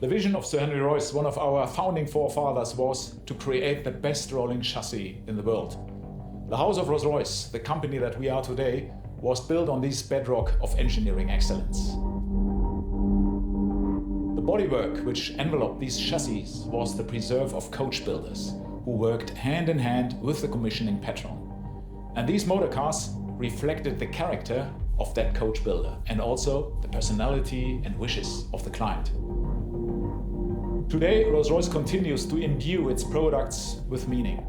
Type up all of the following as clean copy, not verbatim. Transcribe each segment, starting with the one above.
The vision of Sir Henry Royce, one of our founding forefathers, was to create the best rolling chassis in the world. The House of Rolls-Royce, the company that we are today, was built on this bedrock of engineering excellence. The bodywork which enveloped these chassis was the preserve of coach builders, who worked hand in hand with the commissioning patron. And these motor cars reflected the character of that coach builder and also the personality and wishes of the client. Today, Rolls-Royce continues to imbue its products with meaning.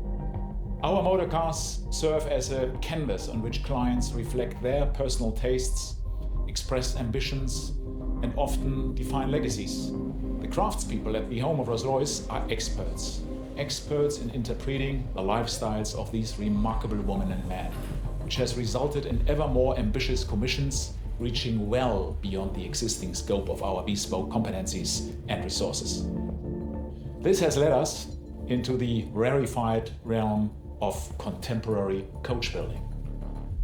Our motor cars serve as a canvas on which clients reflect their personal tastes, express ambitions, and often define legacies. The craftspeople at the home of Rolls-Royce are experts in interpreting the lifestyles of these remarkable women and men, which has resulted in ever more ambitious commissions reaching well beyond the existing scope of our bespoke competencies and resources. This has led us into the rarefied realm of contemporary coach building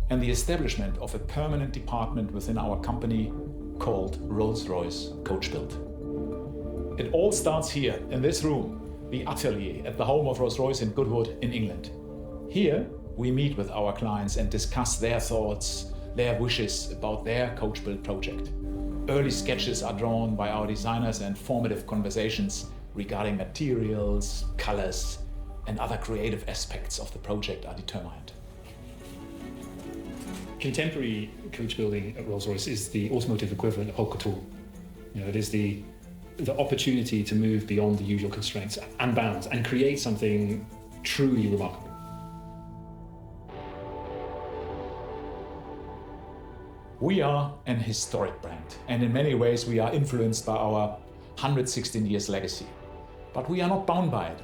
and the establishment of a permanent department within our company called Rolls-Royce Coachbuild. It all starts here in this room, the atelier at the home of Rolls-Royce in Goodwood in England. Here we meet with our clients and discuss their thoughts, their wishes about their Coachbuild project. Early sketches are drawn by our designers and formative conversations regarding materials, colors, and other creative aspects of the project are determined. Contemporary coach building at Rolls-Royce is the automotive equivalent of haute couture. It is the opportunity to move beyond the usual constraints and bounds and create something truly remarkable. We are an historic brand, and in many ways we are influenced by our 116 years legacy. But we are not bound by it.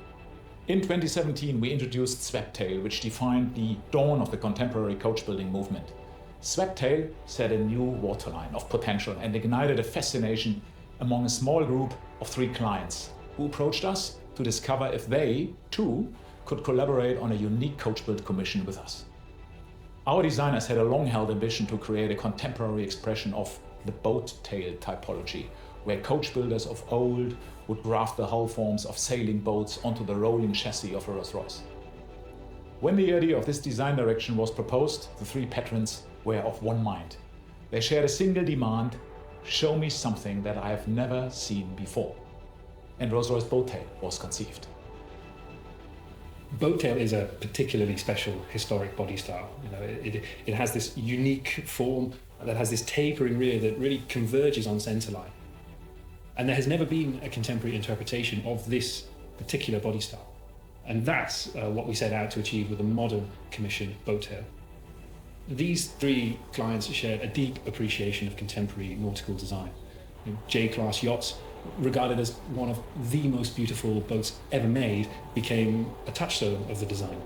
In 2017, we introduced Sweptail, which defined the dawn of the contemporary coach building movement. Sweptail set a new waterline of potential and ignited a fascination among a small group of 3 clients who approached us to discover if they, too, could collaborate on a unique coach build commission with us. Our designers had a long-held ambition to create a contemporary expression of the boat tail typology, where coach builders of old would graft the hull forms of sailing boats onto the rolling chassis of a Rolls-Royce. When the idea of this design direction was proposed, the 3 patrons were of one mind. They shared a single demand: show me something that I have never seen before. And Rolls-Royce Boattail was conceived. Boattail is a particularly special historic body style. It has this unique form that has this tapering rear that really converges on centerline. And there has never been a contemporary interpretation of this particular body style. And that's what we set out to achieve with a modern commission Boattail. These 3 clients shared a deep appreciation of contemporary nautical design. J-class yachts, regarded as one of the most beautiful boats ever made, became a touchstone of the design.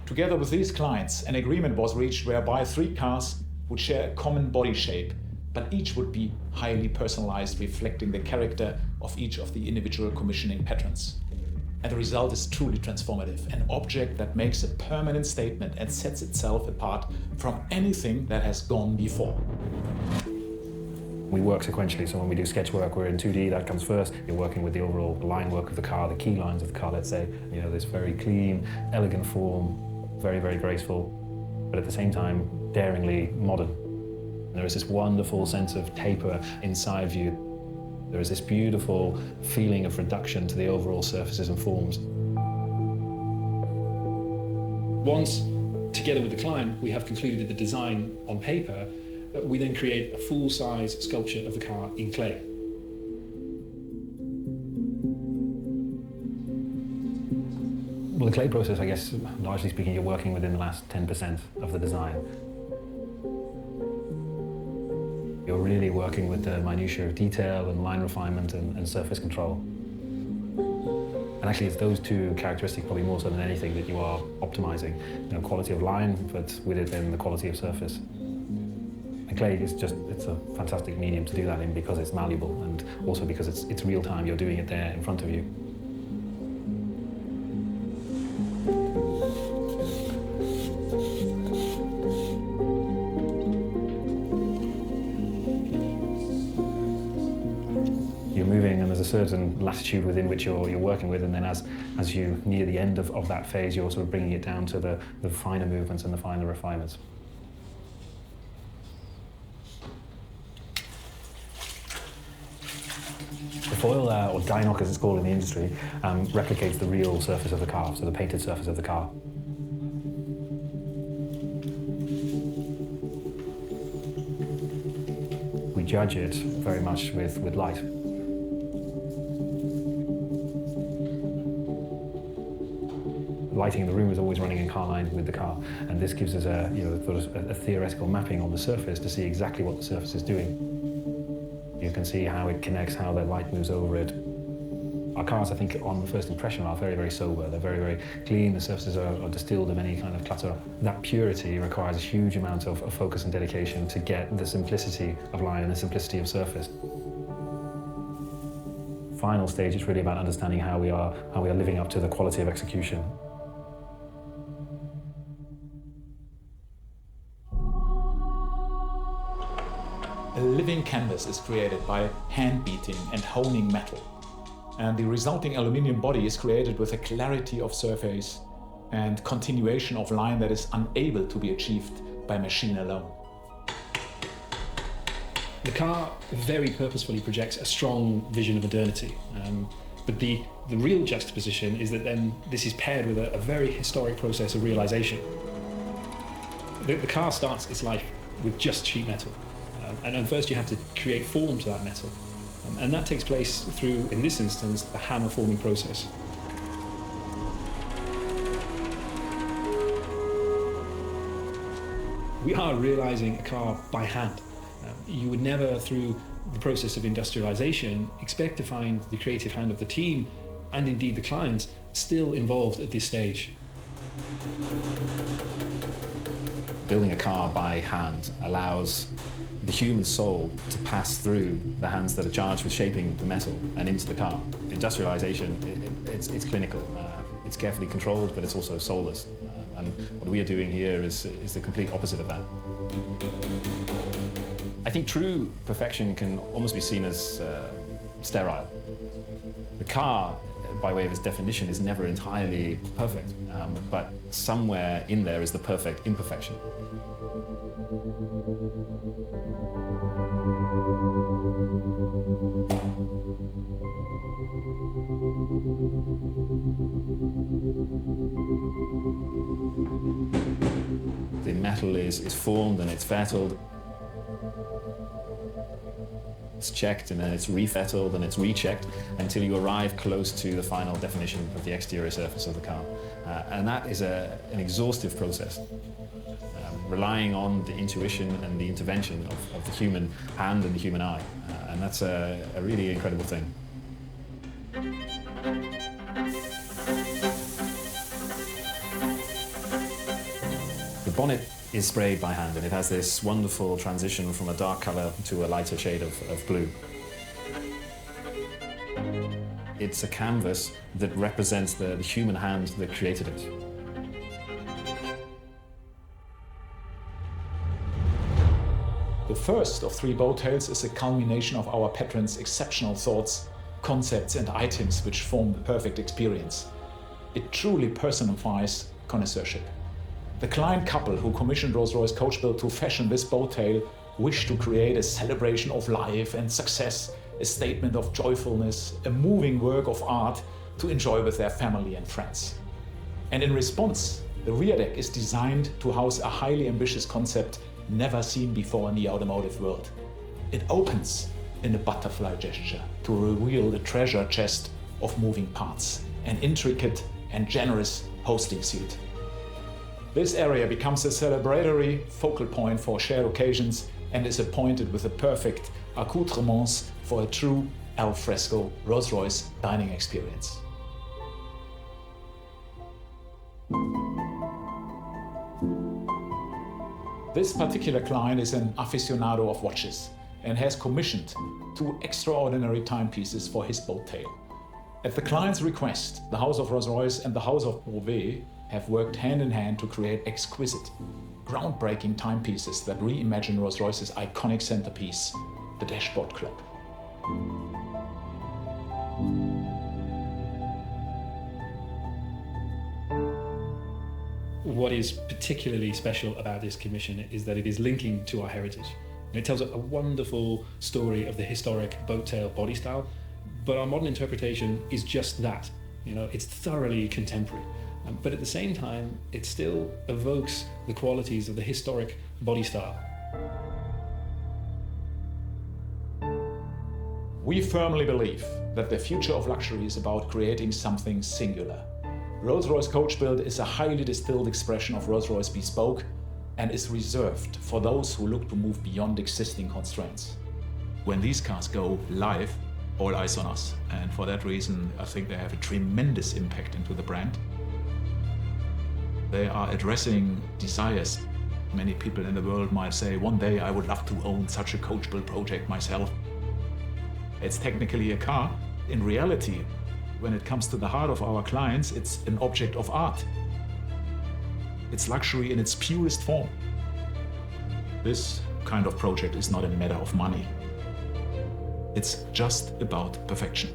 Together with these clients, an agreement was reached whereby 3 cars would share a common body shape, but each would be highly personalized, reflecting the character of each of the individual commissioning patrons. And the result is truly transformative, an object that makes a permanent statement and sets itself apart from anything that has gone before. We work sequentially, so when we do sketch work, we're in 2D, that comes first. You're working with the overall line work of the car, the key lines of the car, let's say. This very clean, elegant form, very, very graceful, but at the same time, daringly modern. There is this wonderful sense of taper inside view. There is this beautiful feeling of reduction to the overall surfaces and forms. Once, together with the client, we have concluded the design on paper, we then create a full-size sculpture of the car in clay. Well, the clay process, I guess, largely speaking, you're working within the last 10% of the design. You're really working with the minutiae of detail and line refinement and surface control. And actually, it's those 2 characteristics, probably more so than anything, that you are optimizing. Quality of line, but with it then the quality of surface. And clay is it's a fantastic medium to do that in because it's malleable and also because it's real time, you're doing it there in front of you. certain latitude within which you're working with, and then as you near the end of that phase, you're sort of bringing it down to the finer movements and the finer refinements. The foil, or die knock as it's called in the industry, replicates the real surface of the car, so the painted surface of the car. We judge it very much with light. Lighting in the room is always running in car line with the car, and this gives us a theoretical mapping on the surface to see exactly what the surface is doing. You can see how it connects, how the light moves over it. Our cars, I think, on first impression, are very, very sober. They're very, very clean. The surfaces are distilled of any kind of clutter. That purity requires a huge amount of focus and dedication to get the simplicity of line and the simplicity of surface. Final stage is really about understanding how we are living up to the quality of execution. A living canvas is created by hand beating and honing metal, and the resulting aluminium body is created with a clarity of surface and continuation of line that is unable to be achieved by machine alone. The car very purposefully projects a strong vision of modernity, but the real juxtaposition is that then this is paired with a very historic process of realization. The car starts its life with just sheet metal. And first you have to create form to that metal. And that takes place through, in this instance, the hammer forming process. We are realizing a car by hand. You would never, through the process of industrialization, expect to find the creative hand of the team, and indeed the clients, still involved at this stage. Building a car by hand allows the human soul to pass through the hands that are charged with shaping the metal and into the car. Industrialization, it's clinical. It's carefully controlled, but it's also soulless. And what we are doing here is the complete opposite of that. I think true perfection can almost be seen as sterile. The car, by way of its definition, is never entirely perfect, but somewhere in there is the perfect imperfection. The metal is formed and it's fettled. It's checked and then it's refettled and it's rechecked until you arrive close to the final definition of the exterior surface of the car. And that is an exhaustive process, relying on the intuition and the intervention of the human hand and the human eye. And that's a really incredible thing. The bonnet is sprayed by hand, and it has this wonderful transition from a dark colour to a lighter shade of blue. It's a canvas that represents the human hand that created it. The first of 3 boat tails is a culmination of our patron's exceptional thoughts, concepts and items which form the perfect experience. It truly personifies connoisseurship. The client couple who commissioned Rolls-Royce Coachbuild to fashion this boat tail wished to create a celebration of life and success, a statement of joyfulness, a moving work of art to enjoy with their family and friends. And in response, the rear deck is designed to house a highly ambitious concept never seen before in the automotive world. It opens in a butterfly gesture to reveal a treasure chest of moving parts, an intricate and generous hosting suite. This area becomes a celebratory focal point for shared occasions and is appointed with the perfect accoutrements for a true al fresco Rolls-Royce dining experience. This particular client is an aficionado of watches and has commissioned 2 extraordinary timepieces for his boat tail. At the client's request, the House of Rolls-Royce and the House of Beauvais have worked hand in hand to create exquisite, groundbreaking timepieces that reimagine Rolls-Royce's iconic centerpiece, the dashboard clock. What is particularly special about this commission is that it is linking to our heritage. And it tells a wonderful story of the historic boat tail body style, but our modern interpretation is just that. It's thoroughly contemporary. But at the same time, it still evokes the qualities of the historic body style. We firmly believe that the future of luxury is about creating something singular. Rolls-Royce Coachbuild is a highly distilled expression of Rolls-Royce bespoke and is reserved for those who look to move beyond existing constraints. When these cars go live, all eyes on us, and for that reason I think they have a tremendous impact into the brand. They are addressing desires. Many people in the world might say, one day I would love to own such a Coachbuild project myself. It's technically a car. In reality, when it comes to the heart of our clients, it's an object of art. It's luxury in its purest form. This kind of project is not a matter of money. It's just about perfection.